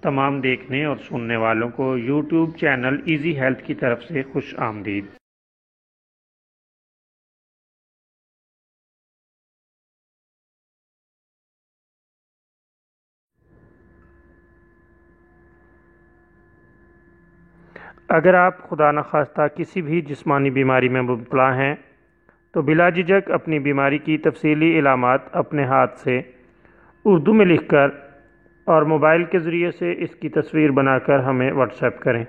تمام دیکھنے اور سننے والوں کو یوٹیوب چینل ایزی ہیلتھ کی طرف سے خوش آمدید۔ اگر آپ خدا نخواستہ کسی بھی جسمانی بیماری میں مبتلا ہیں تو بلا جھجک اپنی بیماری کی تفصیلی علامات اپنے ہاتھ سے اردو میں لکھ کر اور موبائل کے ذریعے سے اس کی تصویر بنا کر ہمیں واٹس ایپ کریں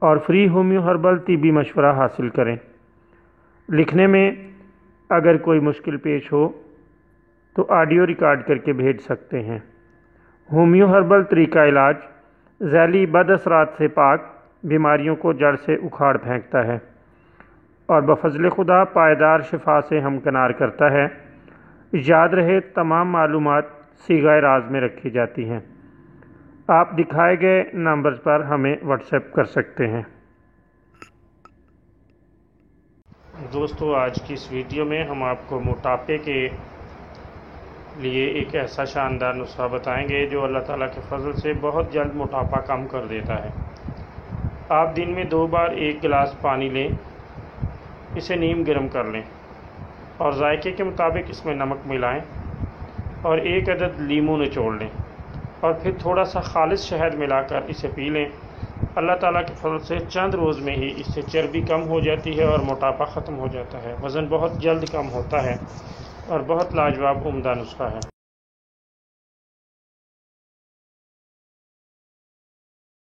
اور فری ہومیو ہربل طبی مشورہ حاصل کریں۔ لکھنے میں اگر کوئی مشکل پیش ہو تو آڈیو ریکارڈ کر کے بھیج سکتے ہیں۔ ہومیو ہربل طریقہ علاج ذیلی بد اثرات سے پاک، بیماریوں کو جڑ سے اکھاڑ پھینکتا ہے اور بفضل خدا پائیدار شفا سے ہمکنار کرتا ہے۔ یاد رہے تمام معلومات صیغہ راز میں رکھی جاتی ہیں۔ آپ دکھائے گئے نمبرز پر ہمیں واٹس ایپ کر سکتے ہیں۔ دوستو، آج کی اس ویڈیو میں ہم آپ کو موٹاپے کے لیے ایک ایسا شاندار نسخہ بتائیں گے جو اللہ تعالیٰ کے فضل سے بہت جلد موٹاپا کم کر دیتا ہے۔ آپ دن میں 2 بار 1 گلاس پانی لیں، اسے نیم گرم کر لیں اور ذائقے کے مطابق اس میں نمک ملائیں اور 1 عدد لیموں نچوڑ لیں اور پھر تھوڑا سا خالص شہد ملا کر اسے پی لیں۔ اللہ تعالیٰ کے فضل سے چند روز میں ہی اس سے چربی کم ہو جاتی ہے اور موٹاپا ختم ہو جاتا ہے۔ وزن بہت جلد کم ہوتا ہے اور بہت لاجواب عمدہ نسخہ ہے۔